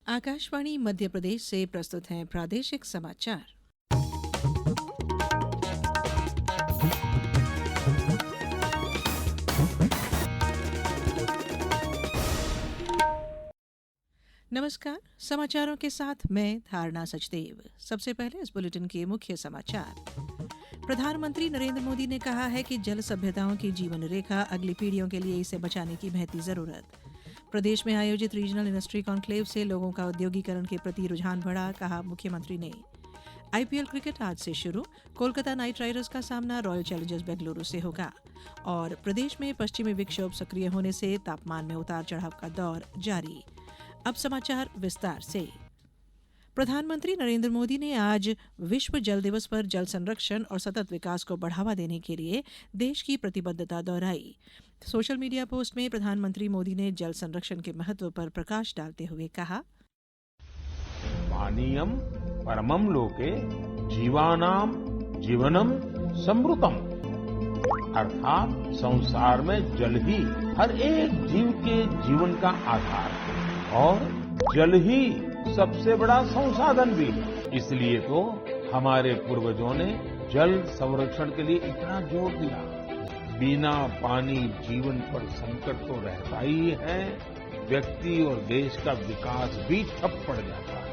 आकाशवाणी मध्य प्रदेश से प्रस्तुत हैं प्रादेशिक समाचार। नमस्कार, समाचारों के साथ मैं धारणा सचदेव। सबसे पहले इस बुलेटिन के मुख्य समाचार। प्रधानमंत्री नरेंद्र मोदी ने कहा है कि जल सभ्यताओं की जीवन रेखा अगली पीढ़ियों के लिए इसे बचाने की महती जरूरत। प्रदेश में आयोजित रीजनल इंडस्ट्री कॉन्क्लेव से लोगों का औद्योगिकरण के प्रति रुझान बढ़ा, कहा मुख्यमंत्री ने। आईपीएल क्रिकेट आज से शुरू, कोलकाता नाइट राइडर्स का सामना रॉयल चैलेंजर्स बेंगलुरु से होगा। और प्रदेश में पश्चिमी विक्षोभ सक्रिय होने से तापमान में उतार चढ़ाव का दौर जारी। अब समाचार विस्तार से। प्रधानमंत्री नरेंद्र मोदी ने आज विश्व जल दिवस पर जल संरक्षण और सतत विकास को बढ़ावा देने के लिए देश की प्रतिबद्धता दोहराई। सोशल मीडिया पोस्ट में प्रधानमंत्री मोदी ने जल संरक्षण के महत्व पर प्रकाश डालते हुए कहा, पानीयम परमम लोके जीवानाम जीवनम समृतम, अर्थात संसार में जल ही हर एक जीव के जीवन का आधार है और जल ही सबसे बड़ा संसाधन भी है। इसलिए तो हमारे पूर्वजों ने जल संरक्षण के लिए इतना जोर दिया। बिना पानी जीवन पर संकट तो रहता ही है, व्यक्ति और देश का विकास भी ठप पड़ जाता है।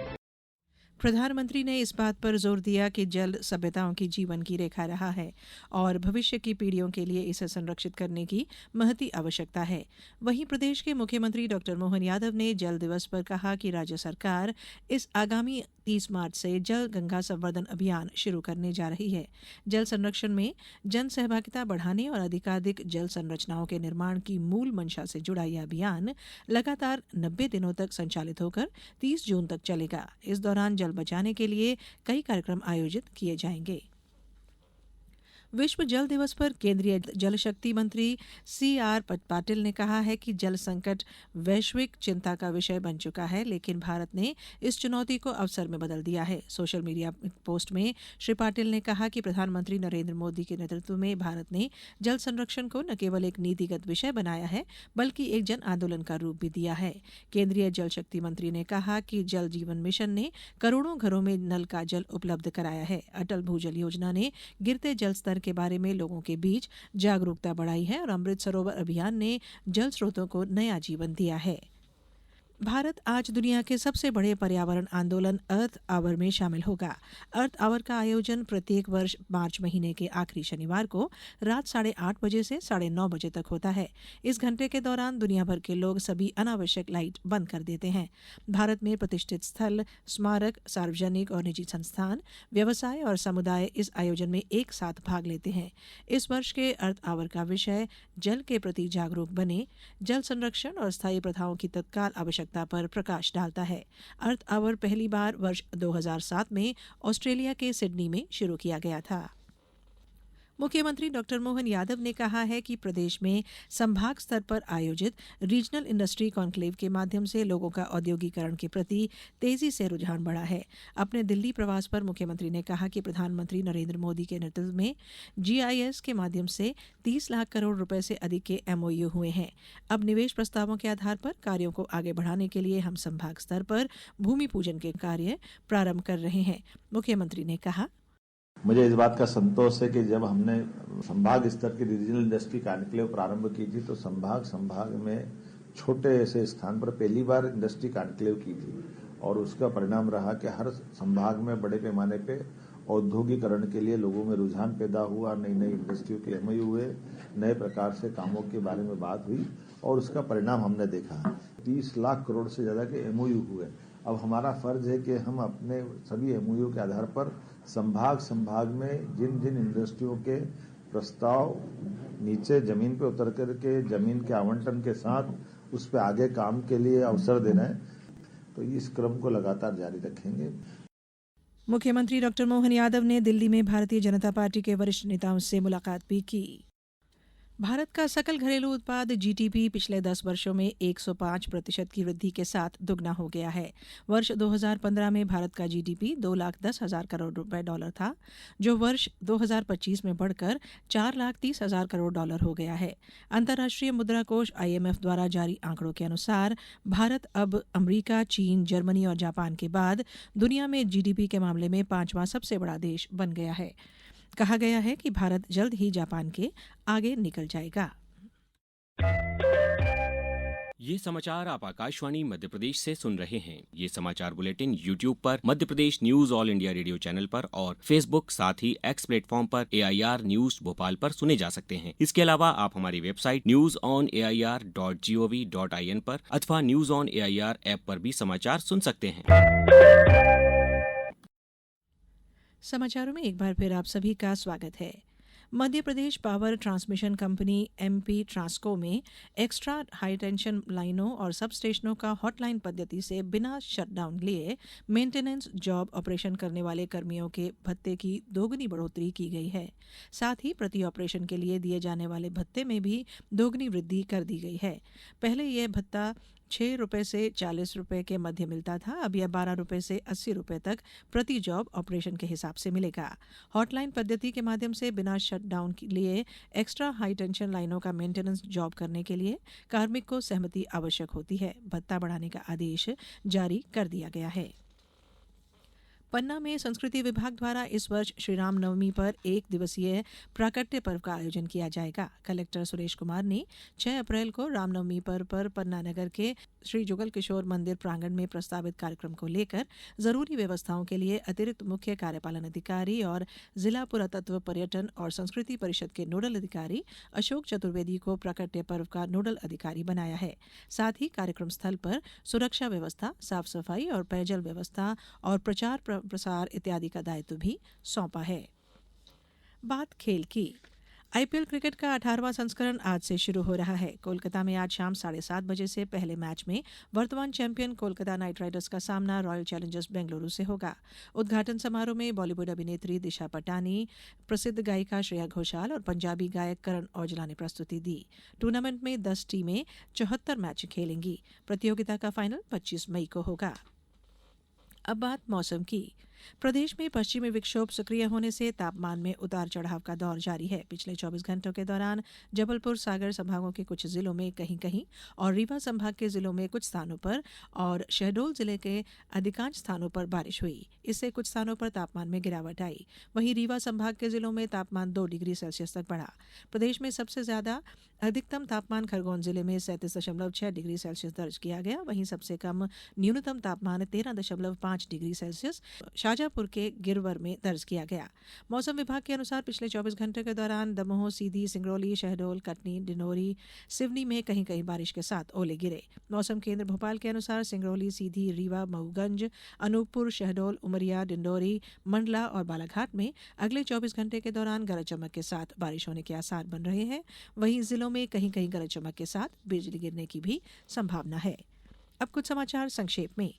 प्रधानमंत्री ने इस बात पर जोर दिया कि जल सभ्यताओं की जीवन की रेखा रहा है और भविष्य की पीढ़ियों के लिए इसे संरक्षित करने की महती आवश्यकता है। वहीं प्रदेश के मुख्यमंत्री डॉक्टर मोहन यादव ने जल दिवस पर कहा कि राज्य सरकार इस आगामी 30 मार्च से जल गंगा संवर्धन अभियान शुरू करने जा रही है। जल संरक्षण में जन सहभागिता बढ़ाने और अधिकाधिक जल संरचनाओं के निर्माण की मूल मंशा से जुड़ा यह अभियान लगातार 90 दिनों तक संचालित होकर 30 जून तक चलेगा। इस दौरान जल बचाने के लिए कई कार्यक्रम आयोजित किए जाएंगे। विश्व जल दिवस पर केंद्रीय जल शक्ति मंत्री सीआर पाटिल ने कहा है कि जल संकट वैश्विक चिंता का विषय बन चुका है, लेकिन भारत ने इस चुनौती को अवसर में बदल दिया है। सोशल मीडिया पोस्ट में श्री पाटिल ने कहा कि प्रधानमंत्री नरेंद्र मोदी के नेतृत्व में भारत ने जल संरक्षण को न केवल एक नीतिगत विषय बनाया है, बल्कि एक जन आंदोलन का रूप भी दिया है। केंद्रीय जल शक्ति मंत्री ने कहा कि जल जीवन मिशन ने करोड़ों घरों में नल का जल उपलब्ध कराया है। अटल भूजल योजना ने गिरते जल स्तर के बारे में लोगों के बीच जागरूकता बढ़ाई है और अमृत सरोवर अभियान ने जल स्रोतों को नया जीवन दिया है। भारत आज दुनिया के सबसे बड़े पर्यावरण आंदोलन अर्थ आवर में शामिल होगा। अर्थ आवर का आयोजन प्रत्येक वर्ष मार्च महीने के आखिरी शनिवार को रात 8:30 बजे से 9:30 बजे तक होता है। इस घंटे के दौरान दुनिया भर के लोग सभी अनावश्यक लाइट बंद कर देते हैं। भारत में प्रतिष्ठित स्थल, स्मारक, सार्वजनिक और निजी संस्थान, व्यवसाय और समुदाय इस आयोजन में एक साथ भाग लेते हैं। इस वर्ष के अर्थ आवर का विषय जल के प्रति जागरूक बने, जल संरक्षण और स्थायी प्रथाओं की तत्काल आवश्यकता पर प्रकाश डालता है। अर्थ आवर पहली बार वर्ष 2007 में ऑस्ट्रेलिया के सिडनी में शुरू किया गया था। मुख्यमंत्री डॉक्टर मोहन यादव ने कहा है कि प्रदेश में संभाग स्तर पर आयोजित रीजनल इंडस्ट्री कॉन्क्लेव के माध्यम से लोगों का औद्योगिकरण के प्रति तेजी से रुझान बढ़ा है। अपने दिल्ली प्रवास पर मुख्यमंत्री ने कहा कि प्रधानमंत्री नरेंद्र मोदी के नेतृत्व में जीआईएस के माध्यम से 30 लाख करोड़ रुपए से अधिक के एमओयू हुए हैं। अब निवेश प्रस्तावों के आधार पर कार्यों को आगे बढ़ाने के लिए हम संभाग स्तर पर भूमि पूजन के कार्य प्रारंभ कर रहे हैं। मुख्यमंत्री ने कहा, मुझे इस बात का संतोष है कि जब हमने संभाग स्तर की रीजनल इंडस्ट्री कॉन्क्लेव प्रारंभ की थी तो संभाग में छोटे ऐसे स्थान पर पहली बार इंडस्ट्री कॉन्क्लेव की थी और उसका परिणाम रहा कि हर संभाग में बड़े पैमाने पे औद्योगिकरण के लिए लोगों में रुझान पैदा हुआ, नई नई इंडस्ट्रियों के एमओयू हुए, नए प्रकार से कामों के बारे में बात हुई और उसका परिणाम हमने देखा। 30 लाख करोड़ से ज्यादा के एमओयू हुए। अब हमारा फर्ज है कि हम अपने सभी एमओयू के आधार पर संभाग में जिन जिन इंडस्ट्रियों के प्रस्ताव नीचे जमीन पे उतर करके जमीन के आवंटन के साथ उस पर आगे काम के लिए अवसर देना है, तो इस क्रम को लगातार जारी रखेंगे। मुख्यमंत्री डॉक्टर मोहन यादव ने दिल्ली में भारतीय जनता पार्टी के वरिष्ठ नेताओं से मुलाकात भी की। भारत का सकल घरेलू उत्पाद जीडीपी पिछले 10 वर्षों में 105% की वृद्धि के साथ दुगना हो गया है। वर्ष 2015 में भारत का जीडीपी 2,10,000 करोड़ रुपए डॉलर था, जो वर्ष 2025 में बढ़कर 4,30,000 करोड़ डॉलर हो गया है। अंतर्राष्ट्रीय मुद्रा कोष आईएमएफ द्वारा जारी आंकड़ों के अनुसार भारत अब अमेरिका, चीन, जर्मनी और जापान के बाद दुनिया में जीडीपी के मामले में 5वां सबसे बड़ा देश बन गया है। कहा गया है कि भारत जल्द ही जापान के आगे निकल जाएगा। ये समाचार आप आकाशवाणी मध्य प्रदेश से सुन रहे हैं। ये समाचार बुलेटिन YouTube पर, Madhya Pradesh news All India radio channel पर और फेसबुक साथ ही एक्स प्लेटफॉर्म पर AIR न्यूज भोपाल पर सुने जा सकते हैं। इसके अलावा आप हमारी वेबसाइट newsonair.gov.in पर अथवा न्यूज ऑन AIR ऐप पर भी समाचार सुन सकते हैं। समाचारों में एक बार फिर आप सभी का स्वागत है। Madhya Pradesh power transmission company MP Transco में एक्स्ट्रा हाई टेंशन लाइनों और सब स्टेशनों का हॉटलाइन पद्धति से बिना शटडाउन लिए मेंटेनेंस जॉब ऑपरेशन करने वाले कर्मियों के भत्ते की दोगुनी बढ़ोतरी की गई है। साथ ही प्रति ऑपरेशन के लिए दिए जाने वाले भत्ते में भी दोगुनी वृद्धि कर दी गई है। पहले यह भत्ता 6 रुपए से 40 रुपए के मध्य मिलता था, अब यह 12 रुपए से 80 रुपए तक प्रति जॉब ऑपरेशन के हिसाब से मिलेगा। हॉटलाइन पद्धति के माध्यम से बिना शटडाउन के लिए एक्स्ट्रा हाई टेंशन लाइनों का मेंटेनेंस जॉब करने के लिए कार्मिक को सहमति आवश्यक होती है। भत्ता बढ़ाने का आदेश जारी कर दिया गया है। पन्ना में संस्कृति विभाग द्वारा इस वर्ष श्री राम नवमी पर 1 दिवसीय प्राकट्य पर्व का आयोजन किया जाएगा। कलेक्टर सुरेश कुमार ने 6 अप्रैल को रामनवमी पर्व पर पन्ना नगर के श्री जुगल किशोर मंदिर प्रांगण में प्रस्तावित कार्यक्रम को लेकर जरूरी व्यवस्थाओं के लिए अतिरिक्त मुख्य कार्यपालन अधिकारी और जिला पुरातत्व पर्यटन और संस्कृति परिषद के नोडल अधिकारी अशोक चतुर्वेदी को प्राकट्य पर्व का नोडल अधिकारी बनाया है। साथ ही कार्यक्रम स्थल पर सुरक्षा व्यवस्था, साफ सफाई और पेयजल व्यवस्था और प्रचार प्रसार इत्यादि का दायित्व भी सौंपा है। बात खेल की। आईपीएल क्रिकेट का 18वां संस्करण आज से शुरू हो रहा है। कोलकाता में आज शाम 7:30 बजे से पहले मैच में वर्तमान चैंपियन कोलकाता नाइट राइडर्स का सामना रॉयल चैलेंजर्स बेंगलुरु से होगा। उद्घाटन समारोह में बॉलीवुड अभिनेत्री दिशा पटानी, प्रसिद्ध गायिका श्रेया घोषाल और पंजाबी गायक करण औजला ने प्रस्तुति दी। टूर्नामेंट में 10 टीमें 74 मैच खेलेंगी। प्रतियोगिता का फाइनल 25 मई को होगा। अब बात मौसम की। प्रदेश में पश्चिमी विक्षोभ सक्रिय होने से तापमान में उतार चढ़ाव का दौर जारी है। पिछले 24 घंटों के दौरान जबलपुर, सागर संभागों के कुछ जिलों में कहीं-कहीं और रीवा संभाग के जिलों में कुछ स्थानों पर और शहडोल जिले के अधिकांश स्थानों पर बारिश हुई। इससे कुछ स्थानों पर तापमान में गिरावट आई। वहीं रीवा संभाग के जिलों में तापमान 2 डिग्री सेल्सियस तक बढ़ा। प्रदेश में सबसे ज्यादा अधिकतम तापमान खरगोन जिले में 37.6 डिग्री सेल्सियस दर्ज किया गया। वहीं सबसे कम न्यूनतम तापमान 13.5 डिग्री सेल्सियस शाजापुर के गिरवर में दर्ज किया गया। मौसम विभाग के अनुसार पिछले 24 घंटे के दौरान दमोह, सीधी, सिंगरौली, शहडोल, कटनी, डिंडोरी, सिवनी में कहीं कहीं बारिश के साथ ओले गिरे। मौसम केंद्र भोपाल के अनुसार सिंगरौली, सीधी, रीवा, महूगंज, अनूपपुर, शहडोल, उमरिया, डिंडोरी, मंडला और बालाघाट में अगले 24 घंटे के दौरान गरज चमक के साथ बारिश होने के आसार बन रहे हैं। वहीं जिलों में कहीं कहीं गरज चमक के साथ बिजली गिरने की भी संभावना है। अब कुछ समाचार संक्षेप में।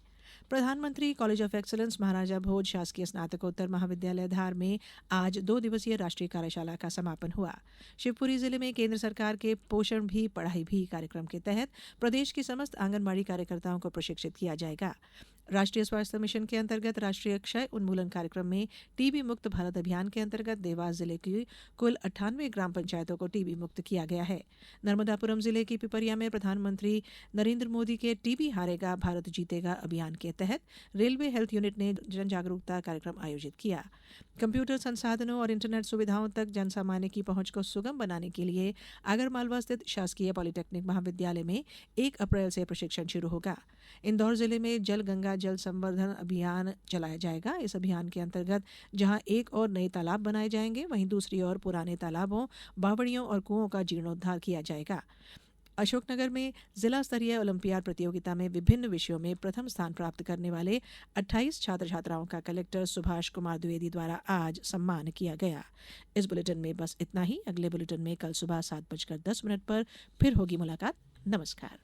प्रधानमंत्री कॉलेज ऑफ एक्सीलेंस महाराजा भोज शासकीय स्नातकोत्तर महाविद्यालय धार में आज 2 दिवसीय राष्ट्रीय कार्यशाला का समापन हुआ। शिवपुरी जिले में केंद्र सरकार के पोषण भी पढ़ाई भी कार्यक्रम के तहत प्रदेश की समस्त आंगनबाड़ी कार्यकर्ताओं को प्रशिक्षित किया जाएगा। राष्ट्रीय स्वास्थ्य मिशन के अंतर्गत राष्ट्रीय क्षय उन्मूलन कार्यक्रम में टीबी मुक्त भारत अभियान के अंतर्गत देवास जिले की कुल 98 ग्राम पंचायतों को टीबी मुक्त किया गया है। नर्मदापुरम जिले की पिपरिया में प्रधानमंत्री नरेंद्र मोदी के टीबी हारेगा भारत जीतेगा अभियान के तहत रेलवे हेल्थ यूनिट ने जन जागरूकता कार्यक्रम आयोजित किया। कंप्यूटर संसाधनों और इंटरनेट सुविधाओं तक जनसामान्य की पहुंच को सुगम बनाने के लिए आगरमालवा स्थित शासकीय पॉलिटेक्निक महाविद्यालय में 1 अप्रैल से प्रशिक्षण शुरू होगा। इंदौर जिले में जल गंगा जल संवर्धन अभियान चलाया जाएगा। इस अभियान के अंतर्गत जहां एक और नए तालाब बनाए जाएंगे, वहीं दूसरी ओर पुराने तालाबों, बावड़ियों और कुओं का जीर्णोद्धार किया जाएगा। अशोकनगर में जिला स्तरीय ओलंपियाड प्रतियोगिता में विभिन्न विषयों में प्रथम स्थान प्राप्त करने वाले 28 छात्र छात्राओं का कलेक्टर सुभाष कुमार द्विवेदी द्वारा आज सम्मान किया गया। इस बुलेटिन में बस इतना ही। अगले बुलेटिन में कल सुबह 7:10 पर फिर होगी मुलाकात। नमस्कार।